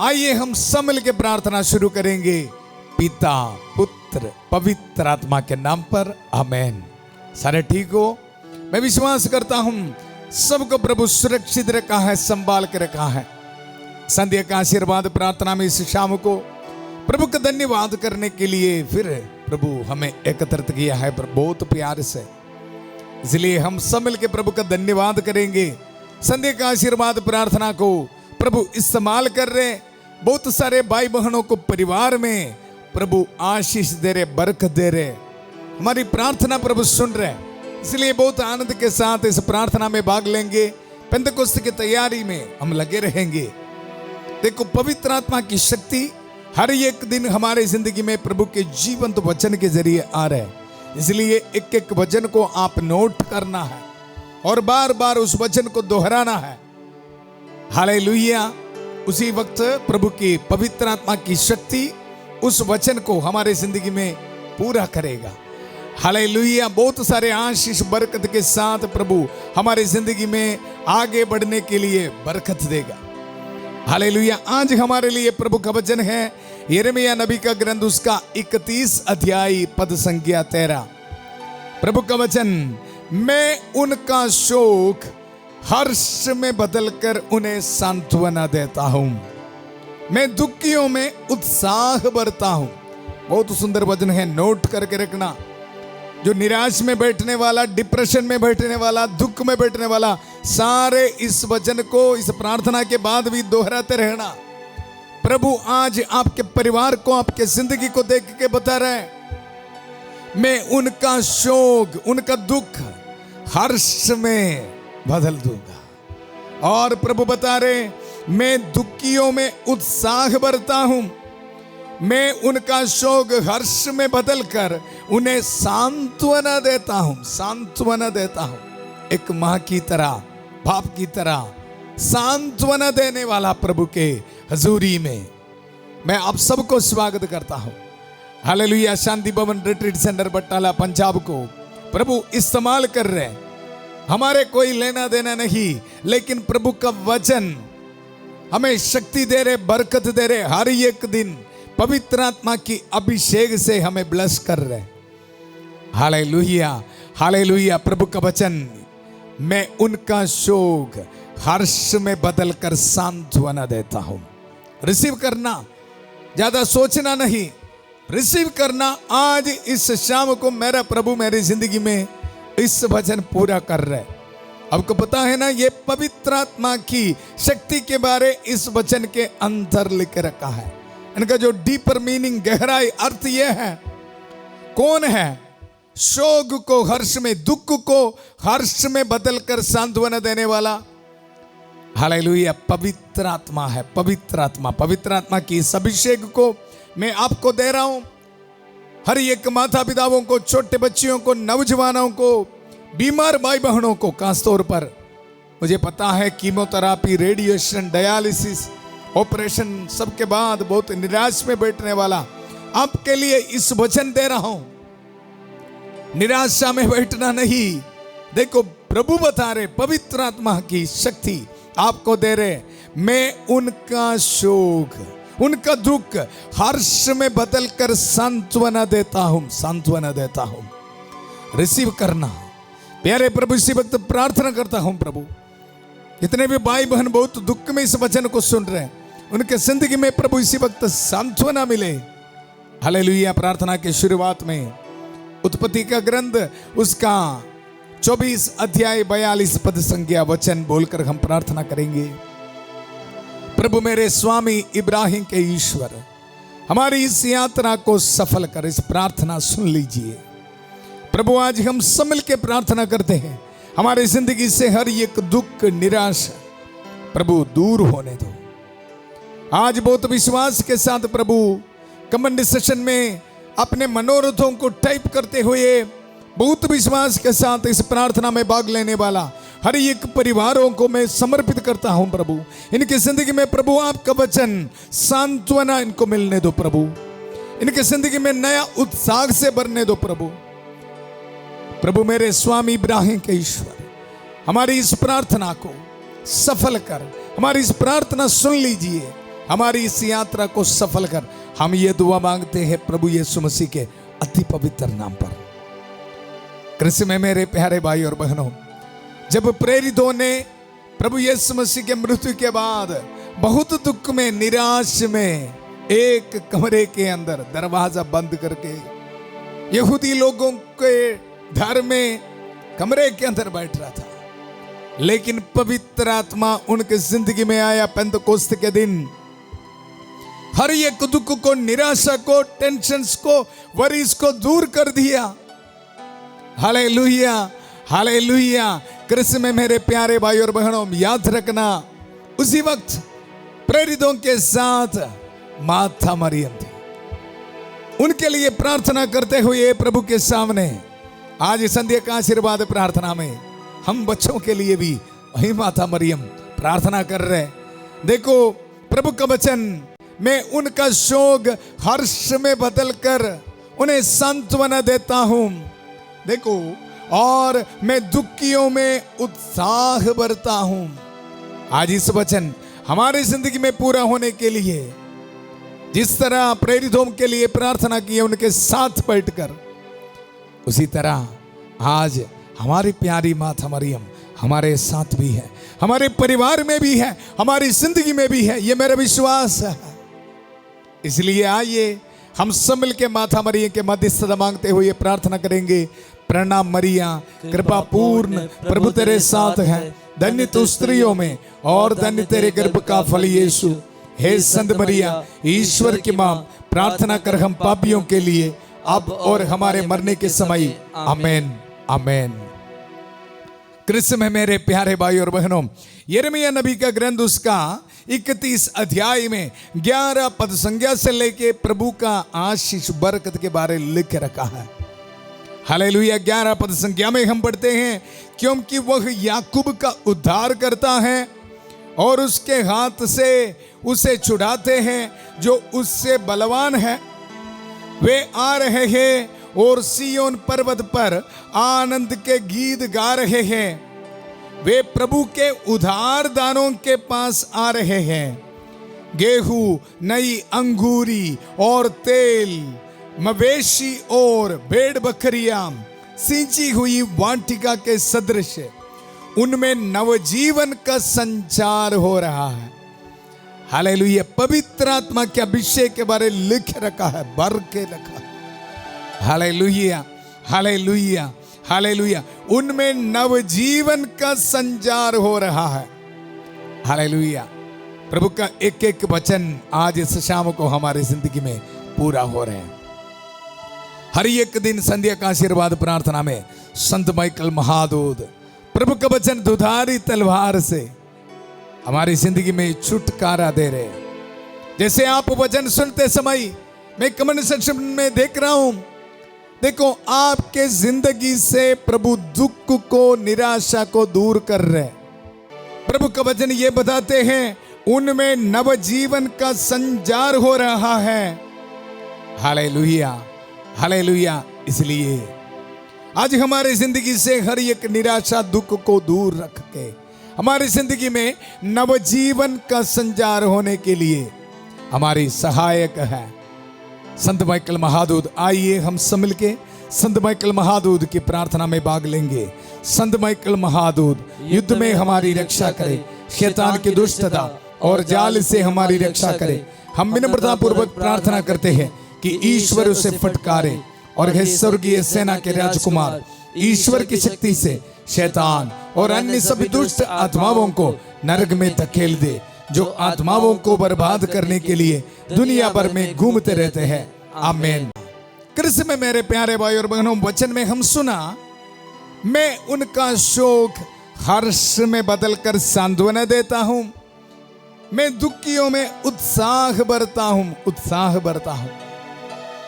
आइए हम सब मिल के प्रार्थना शुरू करेंगे पिता पुत्र पवित्र आत्मा के नाम पर, आमेन। सारे ठीक हो? मैं विश्वास करता हूं सबको प्रभु सुरक्षित रखा है, संभाल के रखा है। संध्या का आशीर्वाद प्रार्थना में इस शाम को प्रभु का धन्यवाद करने के लिए फिर प्रभु हमें एकत्रित किया है पर बहुत प्यार से, इसलिए हम सब मिलकर प्रभु का धन्यवाद करेंगे। संध्या का आशीर्वाद प्रार्थना को प्रभु इस्तेमाल कर रहे, बहुत सारे भाई बहनों को परिवार में प्रभु आशीष दे रहे, बरकत दे रहे, हमारी प्रार्थना प्रभु सुन रहे, इसलिए बहुत आनंद के साथ इस प्रार्थना में भाग लेंगे। पेंतकोस्त की तैयारी में हम लगे रहेंगे। देखो, पवित्र आत्मा की शक्ति हर एक दिन हमारे जिंदगी में प्रभु के जीवंत वचन के जरिए आ रहे हैं, इसलिए एक एक वचन को आप नोट करना है और बार बार उस वचन को दोहराना है। हालेलुया। उसी वक्त प्रभु की पवित्र आत्मा की शक्ति उस वचन को हमारे जिंदगी में पूरा करेगा। हालेलुया। बहुत सारे आशीष बरकत के साथ प्रभु हमारे जिंदगी में आगे बढ़ने के लिए बरकत देगा। हालेलुया। आज हमारे लिए प्रभु का वचन है यिर्मयाह नबी का ग्रंथ, उसका 31 अध्याय पद संख्या 13। प्रभु का वचन, मैं उनका शोक हर्ष में बदलकर उन्हें सांत्वना देता हूं, मैं दुखियों में उत्साह भरता हूं। बहुत सुंदर वचन है, नोट करके रखना। जो निराश में बैठने वाला, डिप्रेशन में बैठने वाला, दुख में बैठने वाला, सारे इस वचन को इस प्रार्थना के बाद भी दोहराते रहना। प्रभु आज आपके परिवार को, आपके जिंदगी को देख के बता रहे हैं, मैं उनका शोक, उनका दुख हर्ष में बदल दूंगा। और प्रभु बता रहे, मैं दुखियों में उत्साह भरता हूं, मैं उनका शोक हर्ष में बदलकर उन्हें सांत्वना देता हूं, सांत्वना देता हूं। एक मां की तरह, बाप की तरह सांत्वना देने वाला प्रभु के हजूरी में मैं आप सबको स्वागत करता हूं। हालेलुया। शांति भवन रिट्रीट सेंटर बटाला पंजाब को प्रभु इस्तेमाल कर रहे हैं। हमारे कोई लेना देना नहीं, लेकिन प्रभु का वचन हमें शक्ति दे रहे, बरकत दे रहे। हर एक दिन पवित्र आत्मा की अभिषेक से हमें ब्लेस कर रहे। Hallelujah, hallelujah. प्रभु का वचन, मैं उनका शोक हर्ष में बदलकर सांत्वना देता हूं। रिसीव करना, ज्यादा सोचना नहीं, रिसीव करना। आज इस शाम को मेरा प्रभु मेरी जिंदगी में इस वचन पूरा कर रहे। आपको पता है ना, ये पवित्र आत्मा की शक्ति के बारे इस वचन के अंदर लिख रखा है। इनका जो डीपर मीनिंग, गहराई अर्थ ये है, कौन है शोक को हर्ष में, दुख को हर्ष में बदलकर सांत्वना देने वाला? हालेलुया। पवित्र आत्मा है, पवित्र आत्मा। पवित्र आत्मा की इस अभिषेक को मैं आपको दे रहा हूं। हर एक माता पिताओं को, छोटे बच्चियों को, नौजवानों को, बीमार भाई बहनों को, खास तौर पर मुझे पता है कीमोथेरापी, रेडिएशन, डायलिसिस, ऑपरेशन सबके बाद बहुत निराश में बैठने वाला, आपके लिए इस वचन दे रहा हूं। निराशा में बैठना नहीं। देखो, प्रभु बता रहे, पवित्र आत्मा की शक्ति आपको दे रहे, मैं उनका शोक, उनका दुख हर्ष में बदलकर सांत्वना देता हूं, सांत्वना देता हूं। रिसीव करना। प्यारे प्रभु, इसी वक्त प्रार्थना करता हूं प्रभु, जितने भी भाई बहन बहुत दुख में इस वचन को सुन रहे हैं, उनके जिंदगी में प्रभु इसी वक्त सांत्वना मिले। हालेलुया। प्रार्थना के शुरुआत में उत्पत्ति का ग्रंथ, उसका 24 अध्याय 42 पद संख्या वचन बोलकर हम प्रार्थना करेंगे। प्रभु मेरे स्वामी इब्राहिम के ईश्वर, हमारी इस यात्रा को सफल कर, इस प्रार्थना सुन लीजिए। प्रभु आज हम सब मिल के प्रार्थना करते हैं, हमारे जिंदगी से हर एक दुख, निराशा प्रभु दूर होने दो। आज बहुत विश्वास के साथ प्रभु कमेंट सेक्शन में अपने मनोरथों को टाइप करते हुए बहुत विश्वास के साथ इस प्रार्थना में भाग लेने वाला हर एक परिवारों को मैं समर्पित करता हूं प्रभु। इनकी जिंदगी में प्रभु आपका वचन सांत्वना इनको मिलने दो प्रभु। इनकी जिंदगी में नया उत्साह से भरने दो प्रभु। प्रभु मेरे स्वामी इब्राहिम के ईश्वर, हमारी इस प्रार्थना को सफल कर, हमारी इस प्रार्थना सुन लीजिए। हमारी इस यात्रा को सफल कर। हम ये दुआ मांगते हैं प्रभु यीशु मसीह के अति पवित्र नाम पर। कृष्ण में मेरे प्यारे भाई और बहनों, जब प्रेरितों ने प्रभु यीशु मसीह के मृत्यु के बाद बहुत दुख में, निराश में, एक कमरे के अंदर दरवाजा बंद करके यहूदी लोगों के घर में कमरे के अंदर बैठ रहा था, लेकिन पवित्र आत्मा उनके जिंदगी में आया। पेंतकोस्त के दिन हर एक दुख को, निराशा को, टेंशन्स को, वरीज को दूर कर दिया। Hallelujah, hallelujah. कृष्ण में मेरे प्यारे भाई और बहनों, याद रखना उसी वक्त प्रेरितों के साथ माता मरियम थी। उनके लिए प्रार्थना करते हुए प्रभु के सामने आज संध्या का आशीर्वाद प्रार्थना में हम बच्चों के लिए भी वही माता मरियम प्रार्थना कर रहे। देखो प्रभु का वचन मैं उनका शोक हर्ष में बदलकर उन्हें सांत्वना देता हूं। देखो, और मैं दुखियों में उत्साह भरता हूं। आज इस वचन हमारी जिंदगी में पूरा होने के लिए जिस तरह प्रेरितों के लिए प्रार्थना की है उनके साथ बैठकर, उसी तरह आज हमारी प्यारी माता मरियम हमारे साथ भी है, हमारे परिवार में भी है, हमारी जिंदगी में भी है, ये मेरा विश्वास है। इसलिए आइए हम सब मिलकर माता मरियम के मध्यस्थता मांगते हुए प्रार्थना करेंगे। प्रणाम मरिया, कृपा पूर्ण, प्रभु तेरे साथ है, धन्य तू स्त्रियों में और धन्य तेरे गर्भ का फल यीशु। हे संत मरिया, ईश्वर की मां, प्रार्थना कर हम पापियों के लिए अब और हमारे मरने के समय। आमेन, आमेन। कृष्ण में मेरे प्यारे भाई और बहनों, यिर्मयाह नबी का ग्रंथ उसका 31 अध्याय में 11 पद संज्ञा से लेके प्रभु का आशीष बरकत के बारे लिख रखा है। हालेलुया। 11 पद संज्ञा में हम पढ़ते हैं, क्योंकि वह याकूब का उद्धार करता है और उसके हाथ से उसे छुड़ाते हैं जो उससे बलवान है। वे आ रहे हैं और सिय्योन पर्वत पर आनंद के गीत गा रहे हैं। वे प्रभु के उधार दानों के पास आ रहे हैं। गेहूं, नई अंगूरी और तेल, मवेशी और भेड़ बकरियां सिंची हुई वाटिका के सदृश उनमें नवजीवन का संचार हो रहा है। हालेलुया। पवित्र आत्मा के अभिषेक के बारे लिख रखा है, भर के रखा है। Hallelujah, hallelujah, hallelujah. उनमें नवजीवन का संचार हो रहा है। हालेलुया। प्रभु का एक एक वचन आज इस शाम को हमारी जिंदगी में पूरा हो रहे हैं। हर एक दिन संध्या का आशीर्वाद प्रार्थना में संत माइकल महादूत प्रभु का वचन दुधारी तलवार से हमारी जिंदगी में छुटकारा दे रहे हैं। जैसे आप वचन सुनते समय मैं कमेंट सेक्शन में देख रहा हूं, देखो आपके जिंदगी से प्रभु दुख को, निराशा को दूर कर रहे। प्रभु का वचन ये बताते हैं उनमें नवजीवन का संचार हो रहा है। Hallelujah, hallelujah. इसलिए आज हमारे जिंदगी से हर एक निराशा, दुख को दूर रख के हमारी जिंदगी में नवजीवन का संचार होने के लिए हमारी सहायक है संत माइकल महादूत। आइए हम सब मिलके संत माइकल महादूत की प्रार्थना में भाग लेंगे। संत माइकल महादूत युद्ध में हमारी रक्षा करे, शैतान की दुष्टता और जाल से हमारी रक्षा करे। हम विनम्रता पूर्वक प्रार्थना करते हैं कि ईश्वर उसे फटकारे और हे स्वर्गीय सेना के राजकुमार, ईश्वर की शक्ति से शैतान और अन्य सभी दुष्ट आत्माओं को नरक में धकेल दे, जो आत्माओं को बर्बाद करने के लिए दुनिया भर में घूमते रहते हैं। आमीन। कृष्ण में मेरे प्यारे भाई और बहनों, वचन में हम सुना, मैं उनका शोक हर्ष में बदलकर सांत्वना देता हूं, मैं दुखियों में उत्साह भरता हूं, उत्साह भरता हूं।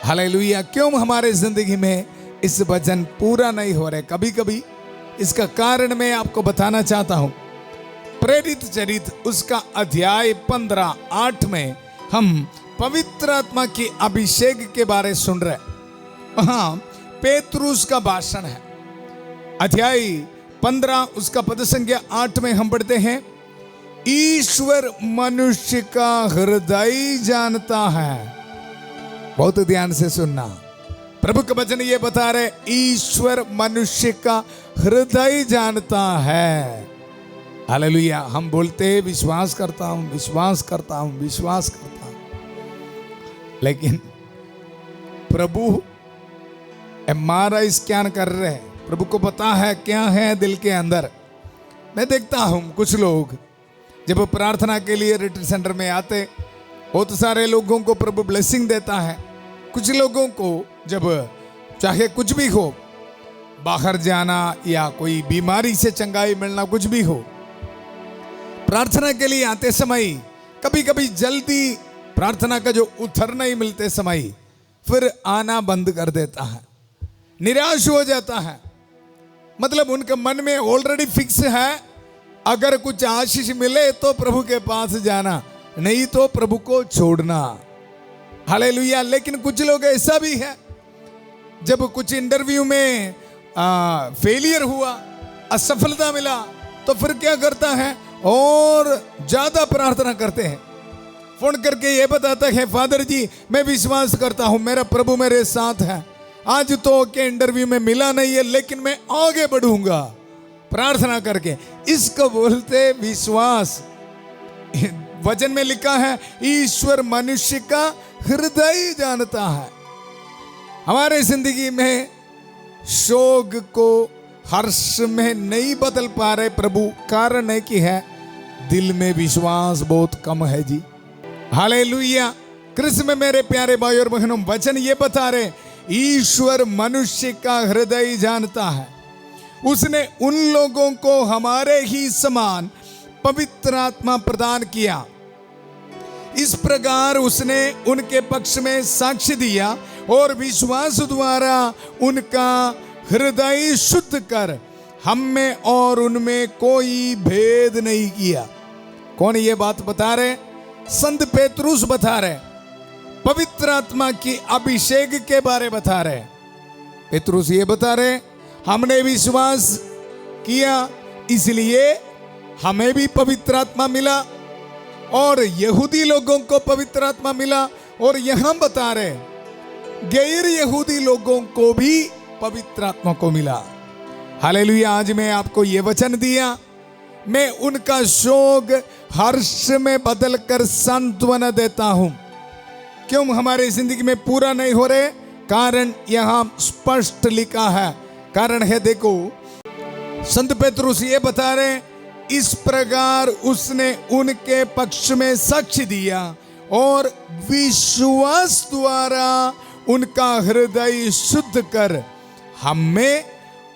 हालेलुया। क्यों हमारे जिंदगी में इस वचन पूरा नहीं हो रहे? कभी कभी इसका कारण मैं आपको बताना चाहता हूं। प्रेरित चरित्र उसका अध्याय 15:8 में हम पवित्र आत्मा की अभिषेक के बारे सुन रहे। वहां पेतरुस का भाषण है। अध्याय 15 उसका पद संख्या 8 में हम पढ़ते हैं, ईश्वर मनुष्य का हृदय जानता है। बहुत ध्यान से सुनना, प्रभु का वचन ये बता रहे, ईश्वर मनुष्य का हृदय जानता है। हालेलुया। हम बोलते हैं विश्वास करता हूं, विश्वास करता हूं, विश्वास करता हूं, लेकिन प्रभु MRI स्कैन कर रहे हैं। प्रभु को पता है क्या है दिल के अंदर। मैं देखता हूं कुछ लोग जब प्रार्थना के लिए रिट्रीट सेंटर में आते, बहुत सारे लोगों को प्रभु ब्लेसिंग देता है। कुछ लोगों को जब चाहे कुछ भी हो, बाहर जाना या कोई बीमारी से चंगाई मिलना, कुछ भी हो, प्रार्थना के लिए आते समय कभी कभी जल्दी प्रार्थना का जो उत्तर नहीं मिलते समय फिर आना बंद कर देता है, निराश हो जाता है। मतलब उनके मन में ऑलरेडी फिक्स है, अगर कुछ आशीष मिले तो प्रभु के पास जाना, नहीं तो प्रभु को छोड़ना। हालेलुया। लेकिन कुछ लोग ऐसा भी है, जब कुछ इंटरव्यू में फेलियर हुआ, असफलता मिला, तो फिर क्या करता है, और ज्यादा प्रार्थना करते हैं। फोन करके ये बताता है, फादर जी मैं विश्वास करता हूं मेरा प्रभु मेरे साथ है, आज तो के इंटरव्यू में मिला नहीं है लेकिन मैं आगे बढ़ूंगा प्रार्थना करके। इसको बोलते विश्वास। वचन में लिखा है ईश्वर मनुष्य का हृदय जानता है। हमारे जिंदगी में शोक को हर्ष में नहीं बदल पा रहे प्रभु, कारण है कि है दिल में विश्वास बहुत कम है जी। हालेलुया। कृष्ण में मेरे प्यारे भाई और बहनों, वचन ये बता रहे ईश्वर मनुष्य का हृदय जानता है। उसने उन लोगों को हमारे ही समान पवित्र आत्मा प्रदान किया। इस प्रकार उसने उनके पक्ष में साक्ष्य दिया और विश्वास द्वारा उनका हृदय शुद्ध कर हम में और उनमें कोई भेद नहीं किया। कौन ये बात बता रहे? संत पेतरुस बता रहे, पवित्र आत्मा की अभिषेक के बारे बता रहे। पेतरुस ये बता रहे, हमने विश्वास किया इसलिए हमें भी पवित्र आत्मा मिला और यहूदी लोगों को पवित्र आत्मा मिला। और यहां बता रहे गैर यहूदी लोगों को भी पवित्र आत्मा को मिला। हालेलुया। आज मैं आपको ये वचन दिया, मैं उनका शोक हर्ष में बदल कर सांत्वना देता हूं। क्यों हमारे जिंदगी में पूरा नहीं हो रहे? कारण यहां स्पष्ट लिखा है। कारण है, देखो संत पेतरुस ये बता रहे, इस प्रकार उसने उनके पक्ष में साक्ष्य दिया और विश्वास द्वारा उनका हृदय शुद्ध कर हम में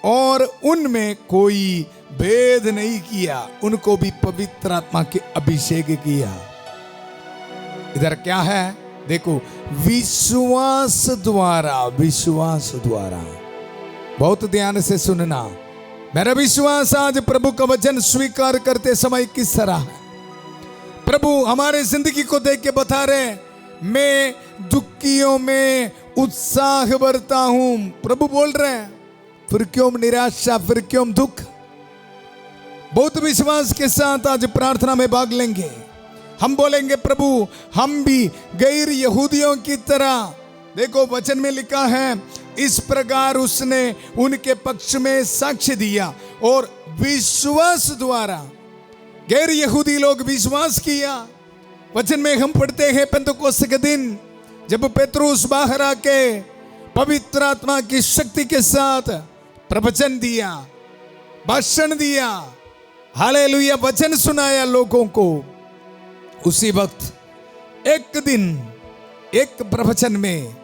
और उनमें कोई भेद नहीं किया। उनको भी पवित्र आत्मा के अभिषेक किया। इधर क्या है देखो, विश्वास द्वारा, विश्वास द्वारा। बहुत ध्यान से सुनना। मेरा विश्वास आज प्रभु का वचन स्वीकार करते समय किस तरह है। प्रभु हमारे जिंदगी को देख के बता रहे, मैं दुखियों में उत्साह भरता हूं। प्रभु बोल रहे हैं, फिर क्यों निराशा, फिर क्यों दुख? बहुत विश्वास के साथ आज प्रार्थना में भाग लेंगे। हम बोलेंगे, प्रभु हम भी गैर यहूदियों की तरह, देखो वचन में लिखा है, इस प्रकार उसने उनके पक्ष में साक्ष्य दिया और विश्वास द्वारा। गैर यहूदी लोग विश्वास किया। वचन में हम पढ़ते हैं, पेंतुकोस्त के दिन जब पेतरुस बाहर आके पवित्र आत्मा की शक्ति के साथ प्रवचन दिया, भाषण दिया, हालेलुया, वचन सुनाया लोगों को। उसी वक्त एक दिन एक प्रवचन में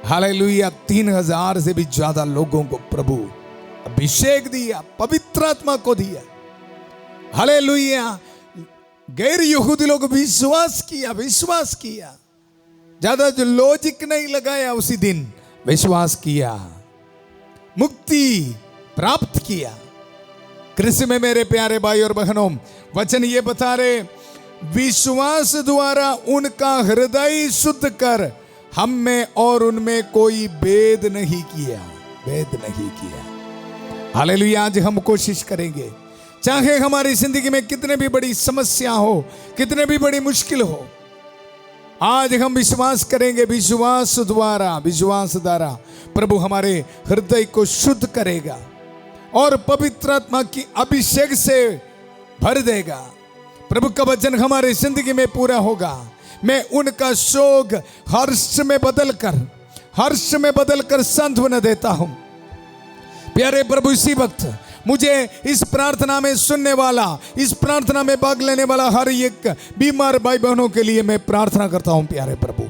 हालेलुया 3000 से भी ज्यादा लोगों को प्रभु अभिषेक दिया, पवित्र आत्मा को दिया। हालेलुया। गैर यहूदी लोग विश्वास किया, विश्वास किया। ज्यादा जो लॉजिक नहीं लगाया, उसी दिन विश्वास किया, मुक्ति प्राप्त किया। कृष्ण में मेरे प्यारे भाई और बहनों, वचन ये बता रहे, विश्वास द्वारा उनका हृदय शुद्ध कर हम में और उनमें कोई भेद नहीं किया, भेद नहीं किया। हालेलुया। आज हम कोशिश करेंगे चाहे हमारी जिंदगी में कितने भी बड़ी समस्या हो, कितने भी बड़ी मुश्किल हो, आज हम विश्वास करेंगे, विश्वास द्वारा प्रभु हमारे हृदय को शुद्ध करेगा और पवित्र आत्मा की अभिषेक से भर देगा। प्रभु का वचन हमारे जिंदगी में पूरा होगा। मैं उनका शोक हर्ष में बदलकर सांत्वना देता हूं। प्यारे प्रभु, इसी वक्त मुझे इस प्रार्थना में सुनने वाला, इस प्रार्थना में भाग लेने वाला हर एक बीमार भाई बहनों के लिए मैं प्रार्थना करता हूं। प्यारे प्रभु,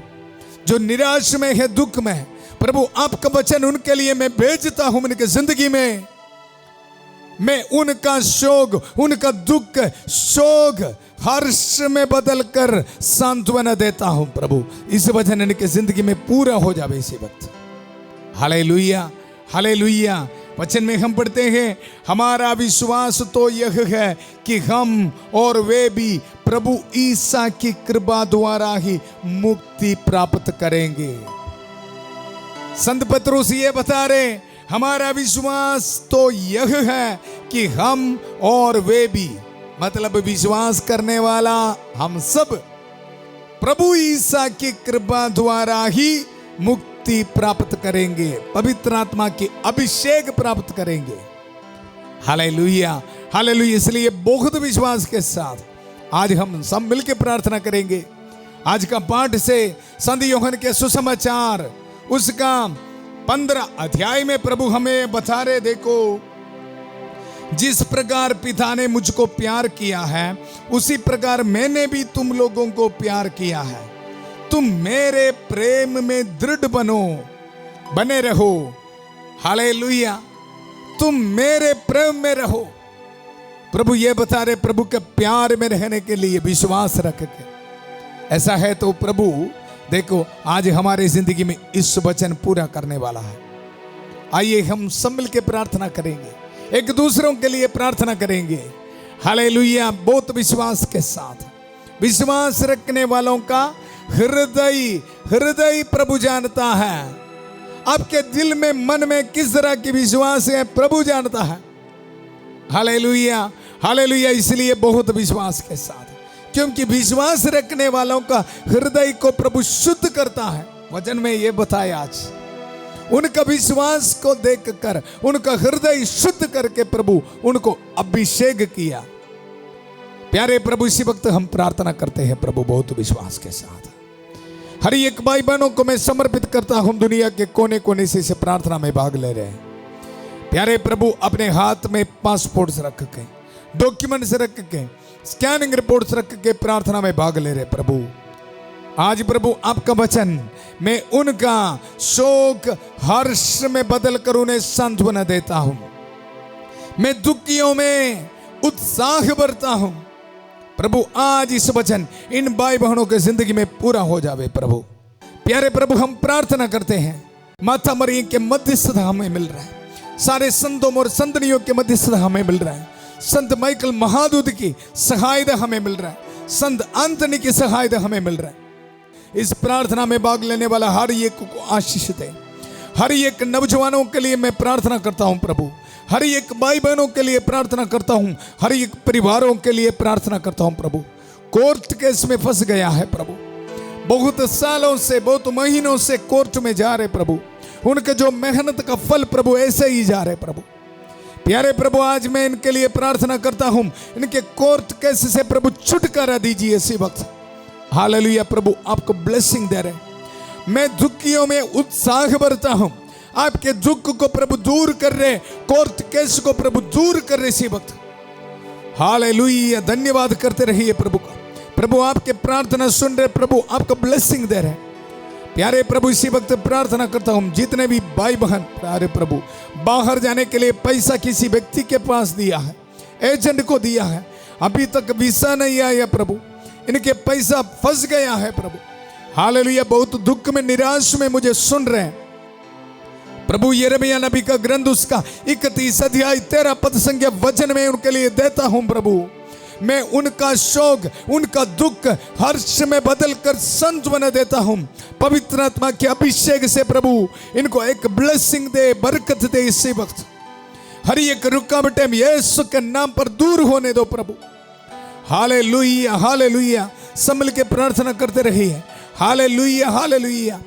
जो निराश में है, दुख में है, प्रभु आपका वचन उनके लिए मैं भेजता हूं। उनके जिंदगी में मैं उनका शोक, उनका दुख शोक हर्ष में बदलकर सांत्वना देता हूं। प्रभु इस वचन इनके जिंदगी में पूरा हो जावे इसी वक्त। Hallelujah, hallelujah. वचन में हम पढ़ते हैं, हमारा विश्वास तो यह है कि हम और वे भी प्रभु ईसा की कृपा द्वारा ही मुक्ति प्राप्त करेंगे। संत पत्रुस ये बता रहे, हमारा विश्वास तो यह है कि हम और वे भी, मतलब विश्वास करने वाला हम सब प्रभु ईसा की कृपा द्वारा ही मुक्ति प्राप्त करेंगे, पवित्र आत्मा की अभिषेक प्राप्त करेंगे। Hallelujah, hallelujah. इसलिए बहुत विश्वास के साथ आज हम सब मिलकर प्रार्थना करेंगे। आज का पाठ से संत यूहन्ना के सुसमाचार उसका 15 अध्याय में प्रभु हमें बता रहे, देखो जिस प्रकार पिता ने मुझको प्यार किया है उसी प्रकार मैंने भी तुम लोगों को प्यार किया है। तुम मेरे प्रेम में दृढ़ बने रहो। हालेलुया, तुम मेरे प्रेम में रहो। प्रभु ये बता रहे, प्रभु के प्यार में रहने के लिए विश्वास रख के। ऐसा है तो प्रभु देखो आज हमारे जिंदगी में इस वचन पूरा करने वाला है। आइए हम सब मिलकर प्रार्थना करेंगे, एक दूसरों के लिए प्रार्थना करेंगे। हालेलुया, बहुत विश्वास के साथ। विश्वास रखने वालों का हृदय प्रभु जानता है। आपके दिल में, मन में किस तरह की विश्वास है प्रभु जानता है। Hallelujah, hallelujah. इसलिए बहुत विश्वास के साथ, क्योंकि विश्वास रखने वालों का हृदय को प्रभु शुद्ध करता है। वचन में ये बताया, आज उनका विश्वास को देखकर उनका हृदय शुद्ध करके प्रभु उनको अभिषेक किया। प्यारे प्रभु, इसी वक्त हम प्रार्थना करते हैं प्रभु बहुत विश्वास के साथ। हर एक भाई बहनों को मैं समर्पित करता हूं, दुनिया के कोने कोने से प्रार्थना में भाग ले रहे हैं। प्यारे प्रभु, अपने हाथ में पासपोर्ट्स रख के, डॉक्यूमेंट्स रख के, स्कैनिंग रिपोर्ट्स रख के प्रार्थना में भाग ले रहे प्रभु। आज प्रभु आपका वचन मैं उनका शोक हर्ष में बदलकर उन्हें सांत्वना देता हूं। मैं दुखियों में उत्साह भरता हूं। प्रभु आज इस वचन इन भाई बहनों के जिंदगी में पूरा हो जावे प्रभु। प्यारे प्रभु, हम प्रार्थना करते हैं, माता मरियम के मध्यस्थता हमें मिल रहा है, सारे संतों और संतनियों के मध्यस्थता हमें मिल रहा है, संत माइकल महादूत की सहायता हमें मिल रहा है, संत एंथनी की सहायता हमें मिल रहा है। इस प्रार्थना में भाग लेने वाला हर एक को आशीष दे। हर एक नौजवानों के लिए मैं प्रार्थना करता हूं प्रभु, हर एक भाई बहनों के लिए प्रार्थना करता हूं, हर एक परिवारों के लिए प्रार्थना करता हूं प्रभु। कोर्ट केस में फंस गया है प्रभु, बहुत सालों से, बहुत महीनों से कोर्ट में जा रहे प्रभु, उनके जो मेहनत का फल प्रभु ऐसे ही जा रहे प्रभु। प्यारे प्रभु, आज मैं इनके लिए प्रार्थना करता हूं, इनके कोर्ट केस से प्रभु छुटकारा दीजिए इसी वक्त। हालेलुया, प्रभु आपको ब्लेसिंग दे रहे। मैं दुखियों में उत्साह भरता हूं, आपके दुख को प्रभु दूर कर रहे, कोर्ट केस को प्रभु दूर कर रहे इसी वक्त। हालेलुया, धन्यवाद करते रहिए प्रभु का। प्रभु आपके प्रार्थना सुन रहे, प्रभु आपको ब्लेसिंग दे रहे। प्यारे प्रभु, इसी वक्त प्रार्थना करता हूं, जितने भी भाई बहन प्यारे प्रभु बाहर जाने के लिए पैसा किसी व्यक्ति के पास दिया है, एजेंट को दिया है, अभी तक वीसा नहीं आया प्रभु, इनके पैसा फंस गया है प्रभु। हालेलुया, बहुत दुख में, निराश में मुझे सुन रहे हैं प्रभु। यिर्मयाह नबी का ग्रंथ उसका 31 अध्याय 13 पद संख्या वचन में उनके लिए देता हूं प्रभु। मैं उनका शोक, उनका दुख हर्ष में बदलकर सांत्वना देता हूं। पवित्र आत्मा के अभिषेक से प्रभु इनको एक ब्लेसिंग दे, बरकत दे इसी वक्त। हर एक रुकावटें यीशु के नाम पर दूर होने दो प्रभु। Hallelujah hallelujah. संभल के प्रार्थना करते रहिए। Hallelujah hallelujah.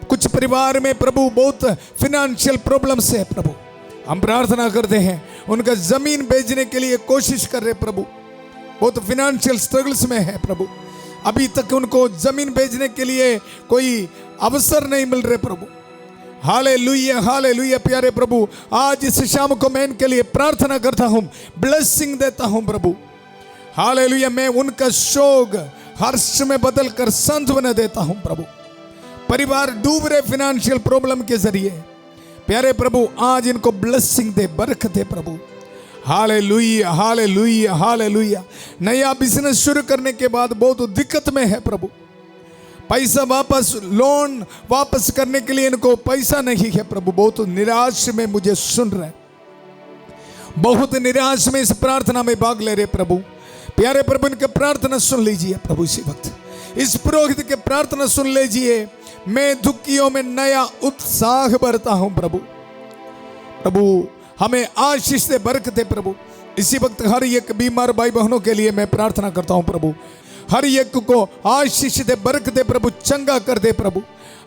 कुछ परिवार में प्रभु बहुत फिनेंशियल प्रॉब्लम्स है प्रभु, हम प्रार्थना करते हैं, उनका जमीन बेचने के लिए कोशिश कर रहे प्रभु, बहुत फिनेंशियल स्ट्रगल्स में है प्रभु, अभी तक उनको जमीन बेचने के लिए कोई अवसर नहीं मिल रहे प्रभु। Hallelujah hallelujah. प्यारे प्रभु, आज इस शाम को मैं इनके लिए प्रार्थना करता हूं, ब्लेसिंग देता हूं प्रभु। हालेलुया। मैं उनका शोक हर्ष में बदल कर सांत्वना देता हूं प्रभु। परिवार डूब रहे फिनेंशियल प्रॉब्लम के जरिए, प्यारे प्रभु आज इनको ब्लेसिंग दे, बरकत दे प्रभु। Hallelujah hallelujah hallelujah. नया बिजनेस शुरू करने के बाद बहुत दिक्कत में है प्रभु, पैसा वापस, लोन वापस करने के लिए इनको पैसा नहीं है प्रभु, बहुत निराश में मुझे सुन रहे, बहुत निराश में इस प्रार्थना में भाग ले रहे प्रभु। प्यारे प्रभु इनके प्रार्थना सुन लीजिए प्रभु, इसी वक्त इस पुरोहित के प्रार्थना सुन लीजिए। मैं दुखियों में नया उत्साह भरता हूं प्रभु। प्रभु हमें आशीष दे, बरकत दे प्रभु। इसी वक्त हर एक बीमार भाई बहनों के लिए मैं प्रार्थना करता हूं प्रभु, हर एक को आशीष दे, बरकत दे प्रभु, चंगा कर दे प्रभु।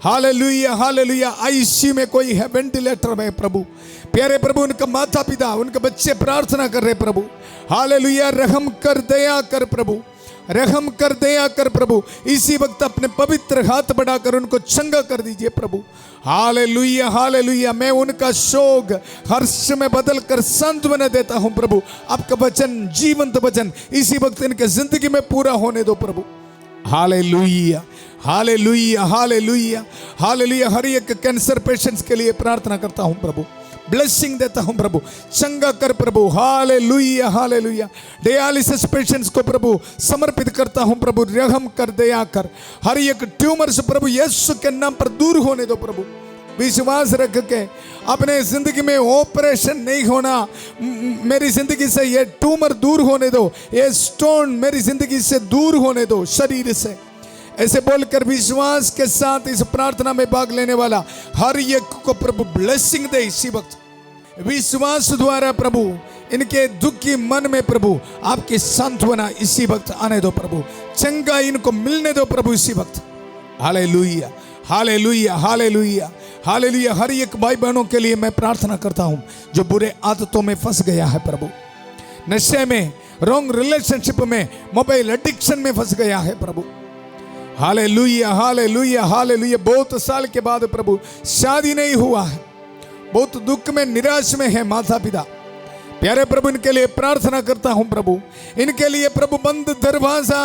Hallelujah hallelujah. आईसीयू में कोई है, वेंटिलेटर में प्रभु, प्यारे प्रभु उनका माता पिता, उनके बच्चे प्रार्थना कर रहे प्रभु। हालेलुया। रहम कर, दया कर प्रभु, रहम कर, दया कर प्रभु। इसी वक्त अपने पवित्र हाथ बढ़ाकर उनको चंगा कर दीजिए प्रभु। Hallelujah hallelujah. मैं उनका शोक हर्ष में बदल कर सांत्वना देता हूं प्रभु। आपका वचन, जीवंत वचन इसी वक्त इनके जिंदगी में पूरा होने दो प्रभु। Hallelujah hallelujah hallelujah hallelujah. हर एक कैंसर पेशेंट्स के लिए प्रार्थना करता हूं प्रभु, ब्लेसिंग देता हूं प्रभु, चंगा कर प्रभु। Hallelujah hallelujah. डायलिसिस पेशेंट्स को प्रभु समर्पित करता हूं प्रभु, रहम कर, दया कर। हर एक ट्यूमर से प्रभु यीशु के नाम पर दूर होने दो प्रभु। विश्वास रख के अपने जिंदगी में ऑपरेशन नहीं होना, मेरी जिंदगी से ये ट्यूमर दूर होने दो, ये स्टोन मेरी जिंदगी से दूर होने दो, शरीर से। ऐसे बोलकर विश्वास के साथ इस प्रार्थना में भाग लेने वाला हर एक को प्रभु ब्लेसिंग दे। इसी वक्त विश्वास द्वारा प्रभु इनके दुखी मन में प्रभु आपकी सांत्वना इसी वक्त आने दो प्रभु, चंगा इनको मिलने दो प्रभु इसी वक्त। Hallelujah hallelujah hallelujah hallelujah. हर एक भाई बहनों के लिए मैं प्रार्थना करता हूं जो बुरे आदतों में फंस गया है प्रभु, नशे में, रॉन्ग रिलेशनशिप में, मोबाइल एडिक्शन में फंस गया है प्रभु। Hallelujah hallelujah hallelujah. बहुत साल के बाद प्रभु शादी नहीं हुआ है, बहुत दुख में, निराश में है माता पिता, प्यारे प्रभु इनके लिए प्रार्थना करता हूं प्रभु। इनके लिए प्रभु बंद दरवाजा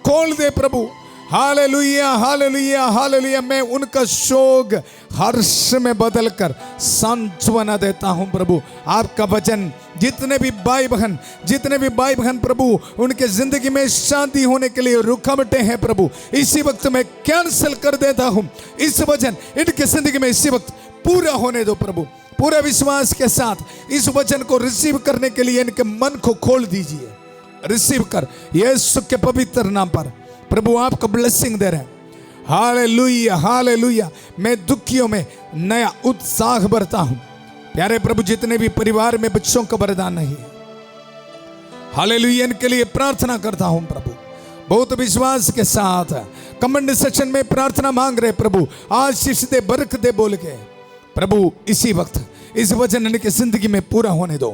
खोल दे प्रभु। Hallelujah hallelujah hallelujah. मैं उनका शोक हर्ष में बदलकर सांत्वना देता हूं प्रभु। आपका वचन जितने भी भाई बहन प्रभु उनके जिंदगी में शांति होने के लिए रुकावटें हैं प्रभु, इसी वक्त मैं कैंसिल कर देता हूं। इस वचन इनके जिंदगी में इसी वक्त पूरा होने दो प्रभु। पूरा विश्वास के साथ इस वचन को रिसीव करने के लिए इनके मन को खोल दीजिए। रिसीव कर यीशु के पवित्र नाम पर प्रभु आपको ब्लेसिंग दे रहे हैं। Hallelujah hallelujah. मैं दुखियों में नया उत्साह भरता हूं। प्यारे प्रभु जितने भी परिवार में बच्चों का वरदान नहीं है, हालेलुया इनके लिए प्रार्थना करता हूं प्रभु। बहुत विश्वास के साथ कमेंट सेक्शन में प्रार्थना मांग रहे प्रभु, आशीष दे, बरकत दे बोल के प्रभु इसी वक्त इस वचन इनकी जिंदगी में पूरा होने दो।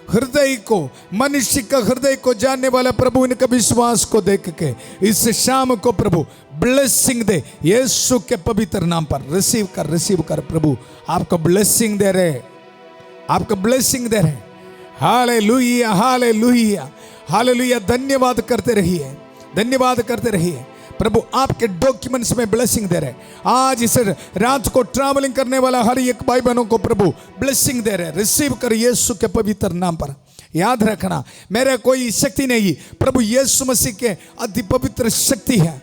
हृदय को, मनुष्य का हृदय को जानने वाला प्रभु इनका विश्वास को देख के इस शाम को प्रभु ब्लेसिंग दे यीशु के पवित्र नाम पर। रिसीव कर प्रभु, आपको ब्लेसिंग दे रहे, आपको ब्लेसिंग दे रहे। Hallelujah hallelujah hallelujah. धन्यवाद करते रहिए, धन्यवाद करते रहिए प्रभु। आपके डॉक्यूमेंट्स में ब्लेसिंग दे रहे। आज इस रात को ट्रैवलिंग करने वाला हर एक भाई बहनों को प्रभु ब्लेसिंग दे रहे। रिसीव कर यीशु के पवित्र नाम पर। याद रखना मेरा कोई शक्ति नहीं, प्रभु यीशु मसीह के अति पवित्र शक्ति है।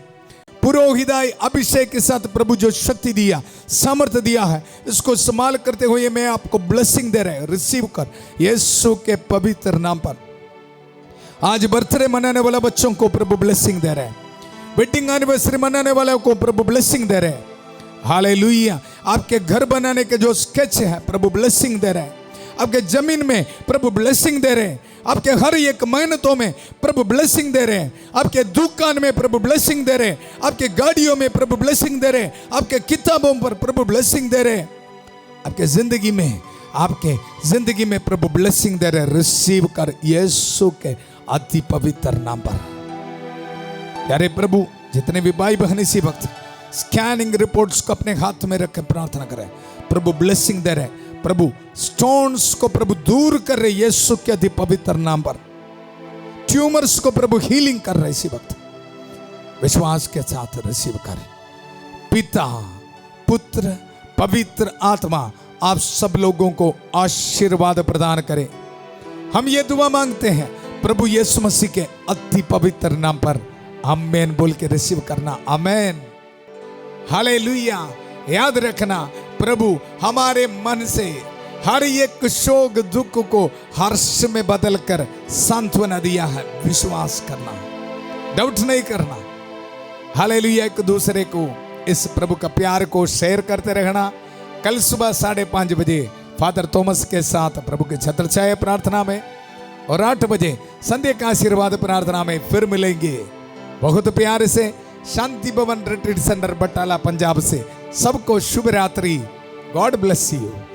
पुरोहिताई अभिषेक के साथ प्रभु जो शक्ति दिया, सामर्थ्य दिया है, इसको इस्तेमाल करते हुए मैं आपको ब्लेसिंग दे रहे। रिसीव कर यीशु के पवित्र नाम पर। आज बर्थडे मनाने वाला बच्चों को प्रभु ब्लेसिंग दे रहे हैं। वेडिंग एनिवर्सरी मनाने वालों को प्रभु ब्लेसिंग दे रहे हैं। हालेलुया। आपके घर बनाने के जो स्केच है प्रभु ब्लेसिंग दे रहे हैं। आपके जमीन में प्रभु ब्लेसिंग दे रहे हैं, आपके हर एक मेहनतों में प्रभु ब्लेसिंग दे रहे हैं, आपके दुकान में प्रभु ब्लेसिंग दे रहे हैं, आपके गाड़ियों में प्रभु ब्लेसिंग दे रहे हैं, आपके किताबों पर प्रभु ब्लेसिंग दे रहे हैं, आपके जिंदगी में प्रभु ब्लेसिंग दे रहे हैं। रिसीव कर यीशु के अति पवित्र नाम पर। प्यारे प्रभु, जितने भी भाई बहन इसी वक्त स्कैनिंग रिपोर्ट्स को अपने हाथ में रख प्रार्थना करें, प्रभु ब्लेसिंग दे रहे हैं, प्रभु स्टोन्स को प्रभु दूर कर रहे यीशु के अति पवित्र नाम पर। ट्यूमर्स को प्रभु हीलिंग कर रहे इसी वक्त, विश्वास के साथ रिसीव करें। पिता, पुत्र, पवित्र आत्मा आप सब लोगों को आशीर्वाद प्रदान करें। हम ये दुआ मांगते हैं प्रभु यीशु मसीह के अति पवित्र नाम पर। आमेन बोल के रिसीव करना। आमेन, हालेलुया। याद रखना, प्रभु हमारे मन से हर एक शोक दुख को हर्ष में बदलकर सांत्वना दिया है। विश्वास करना, डाउट नहीं करना। हालेलुया। एक दूसरे को इस प्रभु का प्यार को शेयर करते रहना। कल सुबह 5:30 बजे फादर थॉमस के साथ प्रभु के छत्रछाया प्रार्थना में और 8 बजे संध्या का आशीर्वाद प्रार्थना में फिर मिलेंगे। बहुत प्यार से शांति भवन रिट्रीट सेंटर बटाला पंजाब से सबको शुभ रात्रि। God bless you.